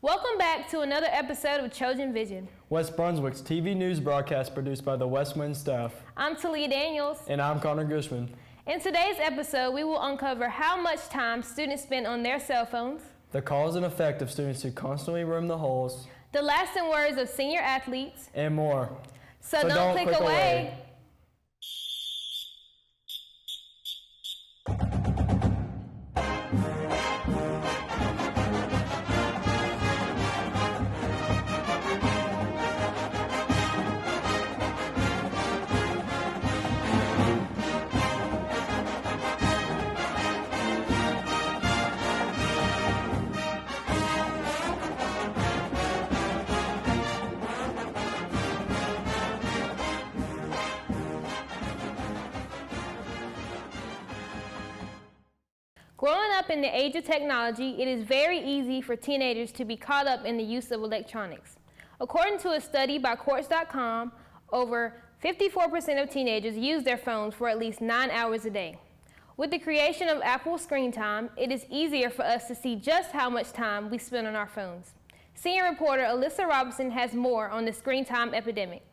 Welcome back to another episode of Trojan Vision. West Brunswick's TV news broadcast produced by the West Wind staff. I'm Talia Daniels. And I'm Connor Gushman. In today's episode, we will uncover how much time students spend on their cell phones, the cause and effect of students who constantly roam the halls, the lasting words of senior athletes, and more. So don't click away. Growing up in the age of technology, it is very easy for teenagers to be caught up in the use of electronics. According to a study by Quartz.com, over 54% of teenagers use their phones for at least 9 hours a day. With the creation of Apple Screen Time, it is easier for us to see just how much time we spend on our phones. Senior reporter Alyssa Robinson has more on the screen time epidemic.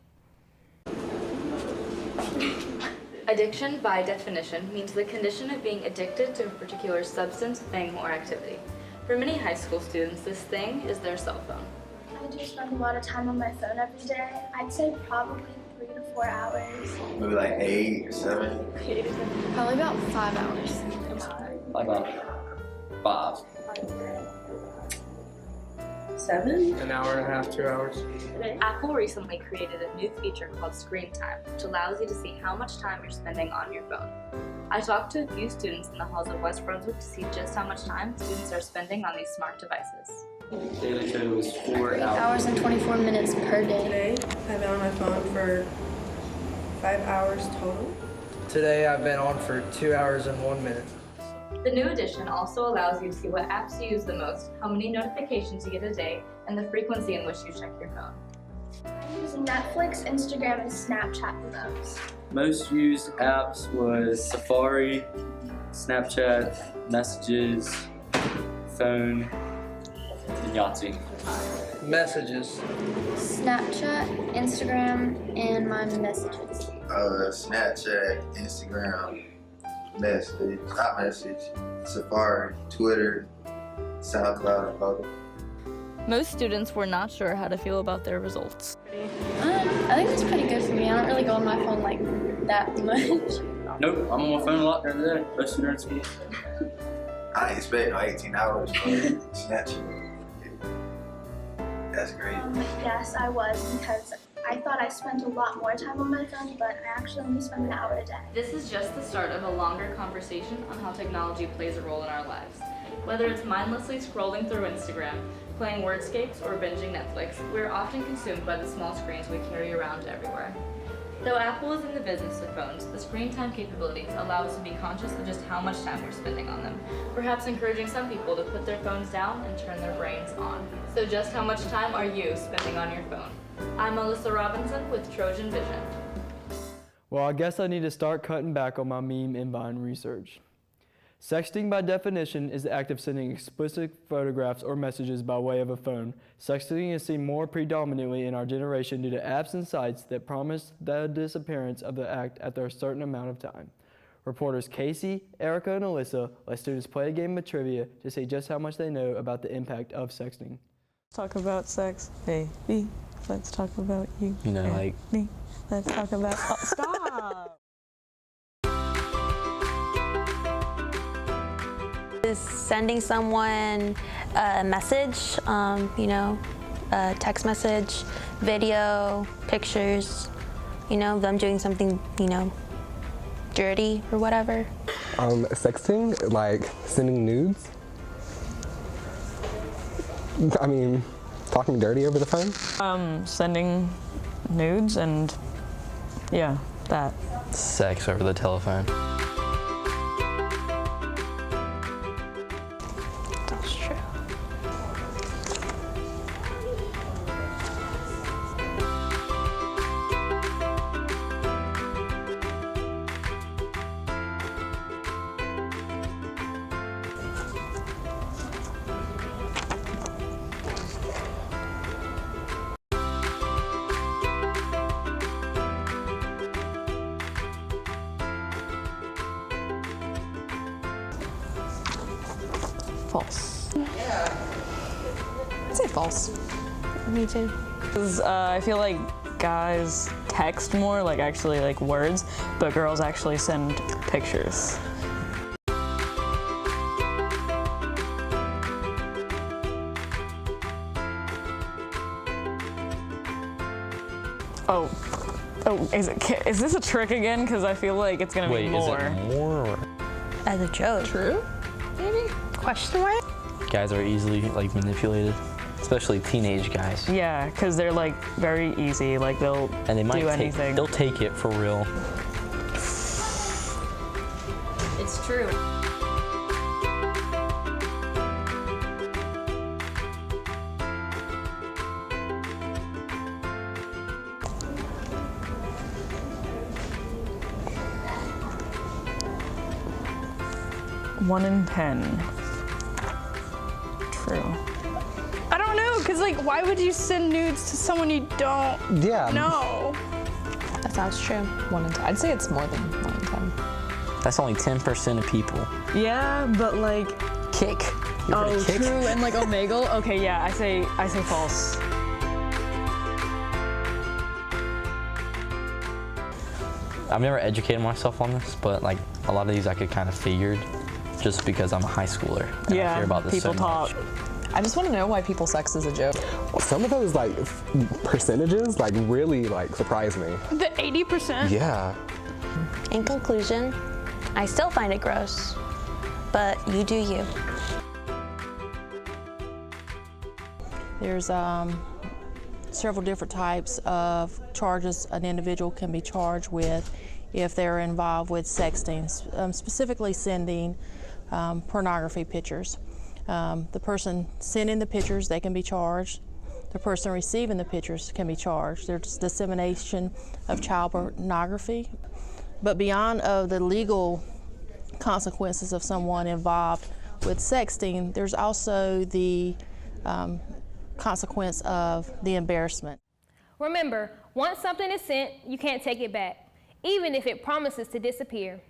Addiction, by definition, means the condition of being addicted to a particular substance, thing, or activity. For many high school students, this thing is their cell phone. I do spend a lot of time on my phone every day. I'd say probably 3 to 4 hours. Maybe like 8 or 7. Probably about 5 hours. About 5. 7? An hour and a half, 2 hours. Apple recently created a new feature called Screen Time, which allows you to see how much time you're spending on your phone. I talked to a few students in the halls of West Brunswick to see just how much time students are spending on these smart devices. Daily total was 4 3 hours. hours and 24 minutes per day. Today, I've been on my phone for 5 hours total. Today I've been on for 2 hours and 1 minute. The new edition also allows you to see what apps you use the most, how many notifications you get a day, and the frequency in which you check your phone. I use Netflix, Instagram, and Snapchat the most. Most used apps was Safari, Snapchat, Messages, Phone, and Yahtzee. Messages. Snapchat, Instagram, and my messages. Snapchat, Instagram, iMessage, Safari, Twitter, SoundCloud, and other. Most students were not sure how to feel about their results. I think it's pretty good for me. I don't really go on my phone like that much. Nope, I'm on my phone a lot during the day. Most during school. I ain't expect no 18 hours for Snapchat. That's great. Yes, I was, because I thought I spent a lot more time on my phone, but I actually only spend an hour a day. This is just the start of a longer conversation on how technology plays a role in our lives. Whether it's mindlessly scrolling through Instagram, playing wordscapes, or binging Netflix, we're often consumed by the small screens we carry around everywhere. Though Apple is in the business of phones, the screen time capabilities allow us to be conscious of just how much time we're spending on them, perhaps encouraging some people to put their phones down and turn their brains on. So just how much time are you spending on your phone? I'm Alyssa Robinson with Trojan Vision. Well, I guess I need to start cutting back on my meme and Vine research. Sexting, by definition, is the act of sending explicit photographs or messages by way of a phone. Sexting is seen more predominantly in our generation due to apps and sites that promise the disappearance of the act after a certain amount of time. Reporters Casey, Erica, and Alyssa let students play a game of trivia to see just how much they know about the impact of sexting. Talk about sex, baby. Let's talk about you. You know, and like me. Let's talk about. Oh, stop. Is sending someone a message, a text message, video, pictures, them doing something, dirty or whatever. Sexting, like sending nudes. I mean, talking dirty over the phone. Sending nudes and, yeah, that. sex over the telephone. That's true. False. I'd say false. Me too. I feel like guys text more, like actually like words, but girls actually send pictures. Oh, is this a trick again? Because I feel like it's gonna be more. Wait, is it more? As a joke. True? Maybe? Question mark? Guys are easily like manipulated, especially teenage guys. Yeah, because they're like very easy. Like they'll And they might do anything. they'll take it for real. It's true. One in 10. True. I don't know, because like, why would you send nudes to someone you don't know? That sounds true. 1 in 10. I'd say it's more than 1 in 10. That's only 10% of people. Yeah, but like. Kick. You heard of kick? True, and like Omegle. Okay, yeah, I say false. I've never educated myself on this, but like a lot of these I could kind of figured just because I'm a high schooler. And I hear about this people so talk. much. I just want to know why people sex is a joke. Some of those like percentages like really like surprise me. The 80%? Yeah. In conclusion, I still find it gross, but you do you. There's several different types of charges an individual can be charged with if they're involved with sexting, specifically sending pornography pictures. The person sending the pictures, they can be charged. The person receiving the pictures can be charged. There's dissemination of child pornography. But beyond the legal consequences of someone involved with sexting, there's also the consequence of the embarrassment. Remember, once something is sent, you can't take it back, even if it promises to disappear.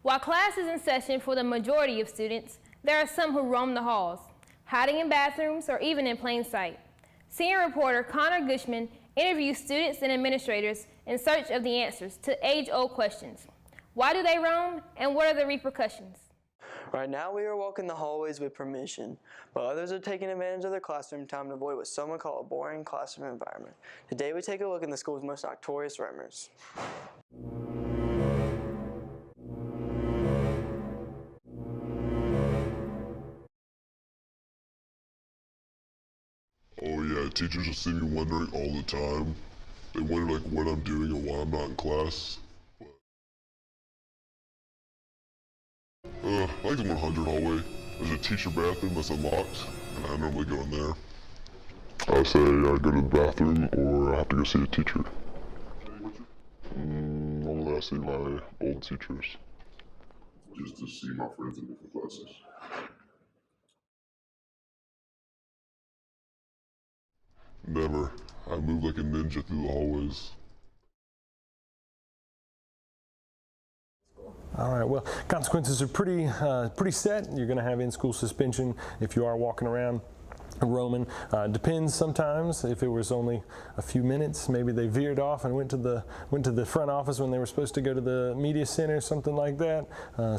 While class is in session for the majority of students, there are some who roam the halls, hiding in bathrooms or even in plain sight. Senior reporter Connor Gushman interviews students and administrators in search of the answers to age-old questions. Why do they roam, and what are the repercussions? Right now we are walking the hallways with permission, but others are taking advantage of their classroom time to avoid what some would call a boring classroom environment. Today we take a look at the school's most notorious roamers. Oh yeah, teachers just see me wondering all the time. They wonder like what I'm doing and why I'm not in class. I like the 100 hallway. There's a teacher bathroom that's unlocked, and I normally go in there. I say I go to the bathroom or I have to go see a teacher. Normally I see my old teachers. Just to see my friends in different classes. Never. I move like a ninja through the hallways. All right, well, consequences are pretty set. You're going to have in-school suspension if you are walking around roaming. Depends sometimes. If it was only a few minutes, maybe they veered off and went to the front office when they were supposed to go to the media center, something like that.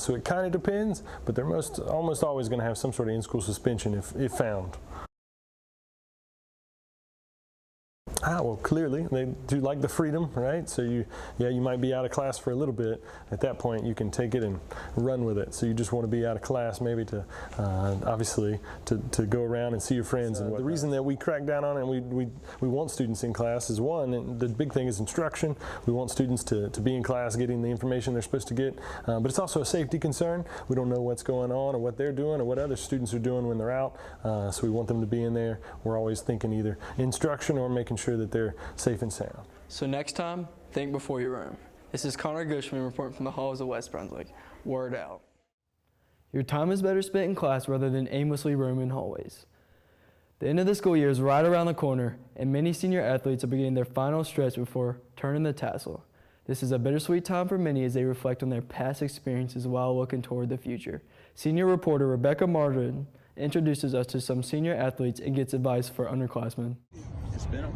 So it kind of depends, but they're almost always going to have some sort of in-school suspension if found. Well, clearly they do like the freedom, right? So you might be out of class for a little bit. At that point, you can take it and run with it. So you just want to be out of class, maybe to obviously to go around and see your friends. And the reason that we crack down on it and we want students in class is one, and the big thing is instruction. We want students to be in class, getting the information they're supposed to get. But it's also a safety concern. We don't know what's going on or what they're doing or what other students are doing when they're out. So we want them to be in there. We're always thinking either instruction or making sure that they're safe and sound. So next time, think before you roam. This is Connor Gushman reporting from the halls of West Brunswick. Word out. Your time is better spent in class rather than aimlessly roaming hallways. The end of the school year is right around the corner, and many senior athletes are beginning their final stretch before turning the tassel. This is a bittersweet time for many as they reflect on their past experiences while looking toward the future. Senior reporter Rebecca Martin introduces us to some senior athletes and gets advice for underclassmen. It's been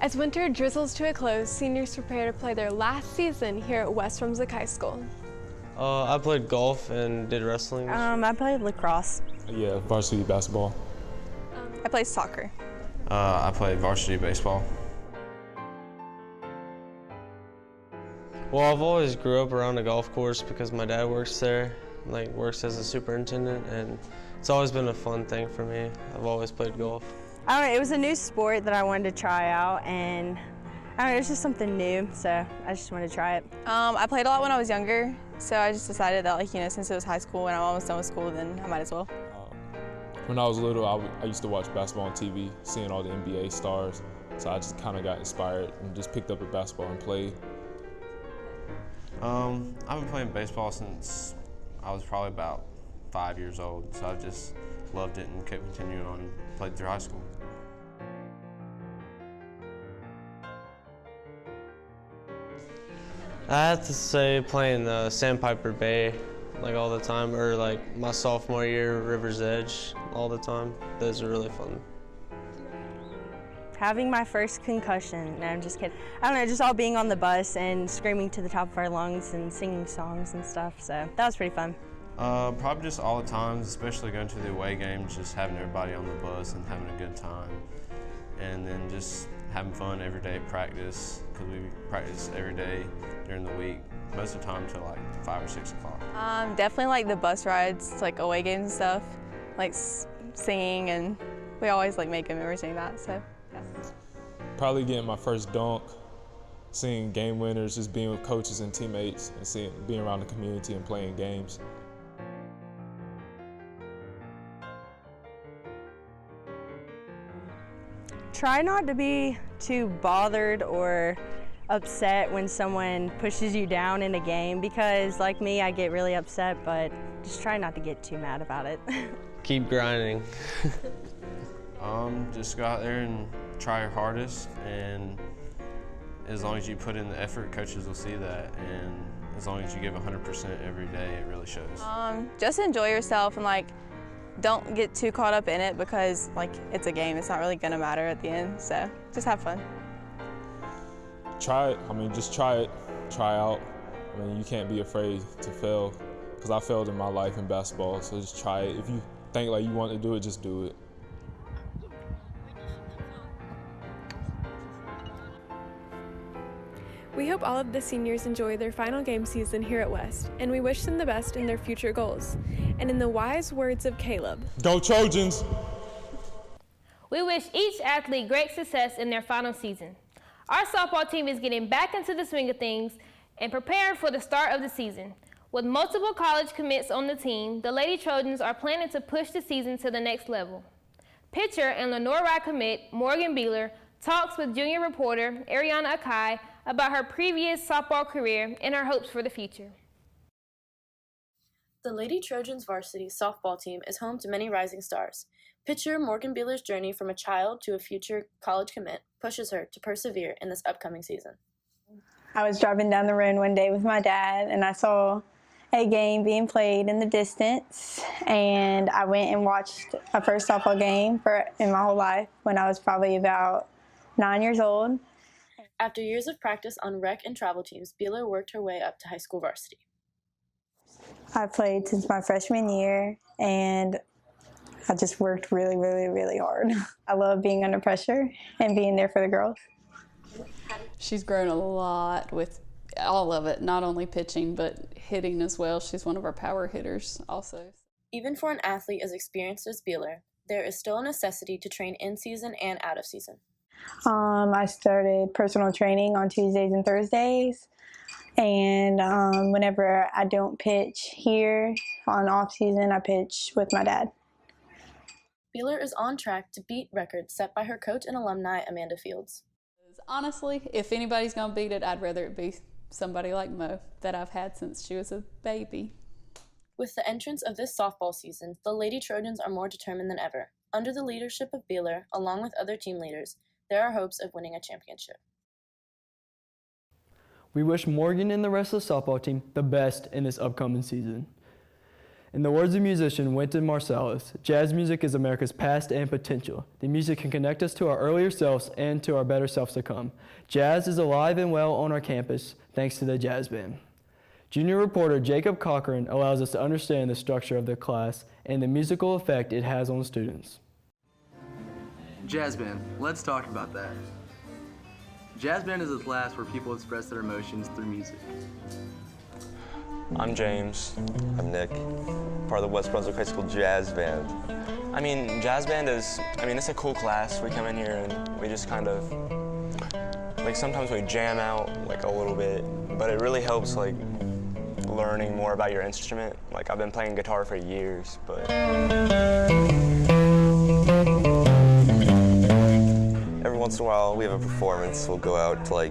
As winter drizzles to a close, seniors prepare to play their last season here at West Brunswick High School. I played golf and did wrestling. I played lacrosse. Yeah, varsity basketball. I played soccer. I played varsity baseball. Well, I've always grew up around a golf course because my dad works there, works as a superintendent, and it's always been a fun thing for me. I've always played golf. I don't know, it was a new sport that I wanted to try out, and I don't know, it was just something new, so I just wanted to try it. I played a lot when I was younger, so I just decided that, since it was high school and I'm almost done with school, then I might as well. When I was little, I used to watch basketball on TV, seeing all the NBA stars, so I just kind of got inspired and just picked up a basketball and played. I've been playing baseball since I was probably about 5 years old, so I just loved it and kept continuing on and played through high school. I have to say playing Sandpiper Bay all the time, or my sophomore year, River's Edge all the time. Those are really fun. Having my first concussion, no, I'm just kidding. I don't know, just all being on the bus and screaming to the top of our lungs and singing songs and stuff, so that was pretty fun. Probably just all the times, especially going to the away games, just having everybody on the bus and having a good time. And then just having fun every day at practice, because we practice every day during the week, most of the time till 5 or 6 o'clock. Definitely the bus rides, away games and stuff, singing, and we always make good memories doing that, so yeah. Probably getting my first dunk, seeing game winners, just being with coaches and teammates, and being around the community and playing games. Try not to be too bothered or upset when someone pushes you down in a game, because like me, I get really upset, but just try not to get too mad about it. Keep grinding. Just go out there and try your hardest, and as long as you put in the effort, coaches will see that, and as long as you give 100% every day, it really shows. Just enjoy yourself and don't get too caught up in it, because it's a game. It's not really gonna matter at the end, so just have fun. Try it. Just try it. Try out. You can't be afraid to fail, because I failed in my life in basketball, so just try it. If you think you want to do it, just do it. We hope all of the seniors enjoy their final game season here at West, and we wish them the best in their future goals. And in the wise words of Caleb, go Trojans! We wish each athlete great success in their final season. Our softball team is getting back into the swing of things and preparing for the start of the season. With multiple college commits on the team, the Lady Trojans are planning to push the season to the next level. Pitcher and Lenore Rye commit Morgan Beeler talks with junior reporter Ariana Akai about her previous softball career and her hopes for the future. The Lady Trojans varsity softball team is home to many rising stars. Pitcher Morgan Beeler's journey from a child to a future college commit pushes her to persevere in this upcoming season. I was driving down the road one day with my dad, and I saw a game being played in the distance, and I went and watched my first softball game in my whole life when I was probably about 9 years old. After years of practice on rec and travel teams, Beeler worked her way up to high school varsity. I played since my freshman year, and I just worked really, really, really hard. I love being under pressure and being there for the girls. She's grown a lot with all of it, not only pitching, but hitting as well. She's one of our power hitters also. Even for an athlete as experienced as Beeler, there is still a necessity to train in season and out of season. I started personal training on Tuesdays and Thursdays, and whenever I don't pitch here on off season, I pitch with my dad. Beeler is on track to beat records set by her coach and alumni Amanda Fields. Honestly, if anybody's going to beat it, I'd rather it be somebody like Mo that I've had since she was a baby. With the entrance of this softball season, the Lady Trojans are more determined than ever. Under the leadership of Beeler, along with other team leaders, there are hopes of winning a championship. We wish Morgan and the rest of the softball team the best in this upcoming season. In the words of musician Wynton Marsalis, jazz music is America's past and potential. The music can connect us to our earlier selves and to our better selves to come. Jazz is alive and well on our campus thanks to the Jazz Band. Junior reporter Jacob Cochran allows us to understand the structure of the class and the musical effect it has on students. Jazz Band, let's talk about that. Jazz Band is a class where people express their emotions through music. I'm James. I'm Nick, part of the West Brunswick High School Jazz Band. I mean, Jazz Band is, it's a cool class. We come in here and we just kind of, sometimes we jam out, a little bit, but it really helps, learning more about your instrument. I've been playing guitar for years, but every once in a while we have a performance. We'll go out to, a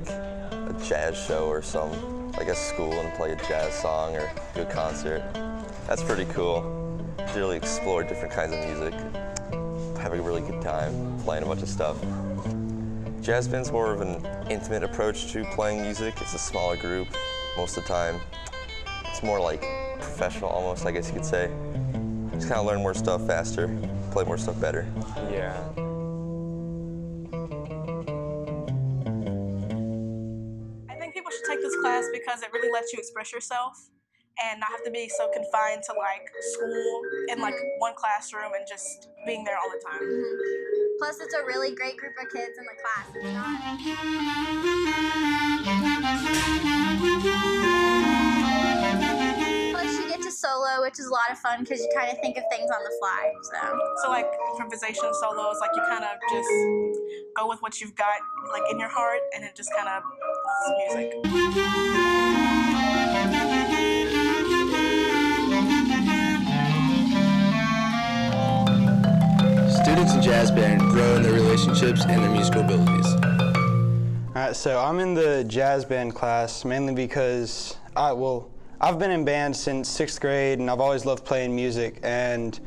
jazz show or something. A school and play a jazz song or do a concert. That's pretty cool. To really explore different kinds of music. Having a really good time playing a bunch of stuff. Jazz band's more of an intimate approach to playing music. It's a smaller group most of the time. It's more professional almost, I guess you could say. Just kind of learn more stuff faster, play more stuff better. Yeah. Take this class because it really lets you express yourself and not have to be so confined to school in one classroom and just being there all the time. Plus it's a really great group of kids in the class. Plus you get to solo, which is a lot of fun because you kind of think of things on the fly. So improvisation solos, you kind of just go with what you've got in your heart and it just kind of music. Students in Jazz Band grow in their relationships and their musical abilities. Alright, so I'm in the Jazz Band class mainly because, I've been in band since 6th grade and I've always loved playing music, and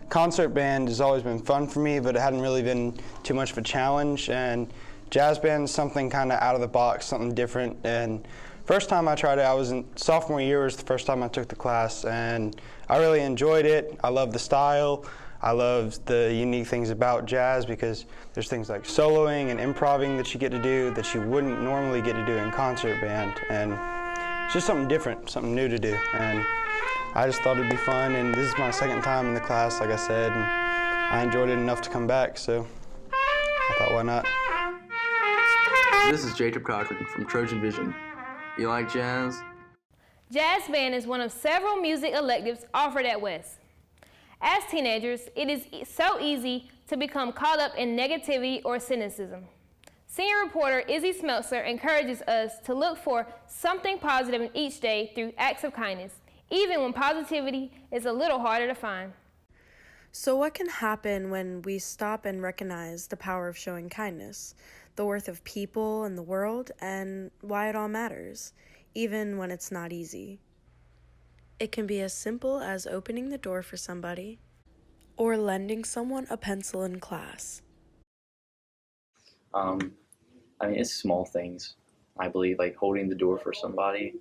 concert band has always been fun for me, but it hadn't really been too much of a challenge, and jazz band is something kind of out of the box, something different. And first time I tried it, I was in sophomore year was the first time I took the class, and I really enjoyed it. I love the style. I love the unique things about jazz because there's things like soloing and improvising that you get to do that you wouldn't normally get to do in concert band. And it's just something different, something new to do. And I just thought it'd be fun, and this is my second time in the class, like I said, and I enjoyed it enough to come back, so I thought, why not? This is Jacob Cochran from Trojan Vision. You like jazz? Jazz band is one of several music electives offered at West. As teenagers, it is so easy to become caught up in negativity or cynicism. Senior reporter Izzy Smeltzer encourages us to look for something positive in each day through acts of kindness, even when positivity is a little harder to find. So what can happen when we stop and recognize the power of showing kindness, the worth of people and the world, and why it all matters, even when it's not easy? It can be as simple as opening the door for somebody or lending someone a pencil in class. It's small things. I believe holding the door for somebody,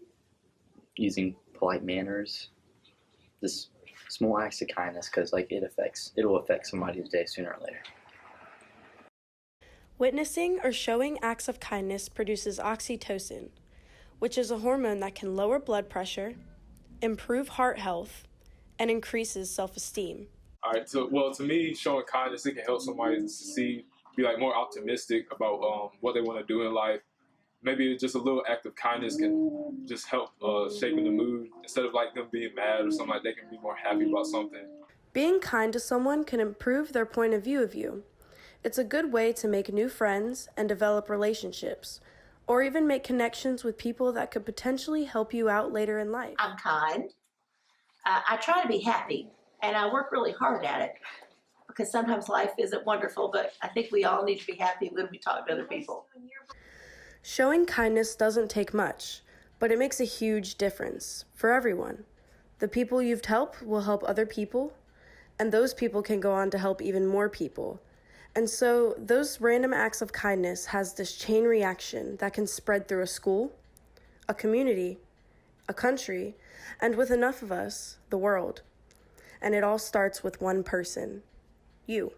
using polite manners, just small acts of kindness, because it'll affect somebody's day sooner or later. Witnessing or showing acts of kindness produces oxytocin, which is a hormone that can lower blood pressure, improve heart health, and increases self-esteem. All right, so to me, showing kindness, it can help somebody to see, be more optimistic about what they want to do in life. Maybe just a little act of kindness can just help shaping the mood. Instead of them being mad or something, they can be more happy about something. Being kind to someone can improve their point of view of you. It's a good way to make new friends and develop relationships, or even make connections with people that could potentially help you out later in life. I'm kind. I try to be happy, and I work really hard at it because sometimes life isn't wonderful, but I think we all need to be happy when we talk to other people. Showing kindness doesn't take much, but it makes a huge difference for everyone. The people you've helped will help other people, and those people can go on to help even more people. And so those random acts of kindness has this chain reaction that can spread through a school, a community, a country, and with enough of us, the world. And it all starts with one person, you.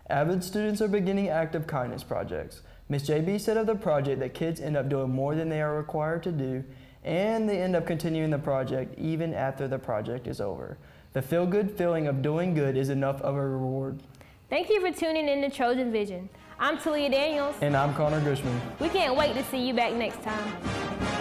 Avid students are beginning acts of kindness projects. Ms. JB said of the project that kids end up doing more than they are required to do, and they end up continuing the project even after the project is over. The feel-good feeling of doing good is enough of a reward. Thank you for tuning in to Trojan Vision. I'm Talia Daniels. And I'm Connor Gushman. We can't wait to see you back next time.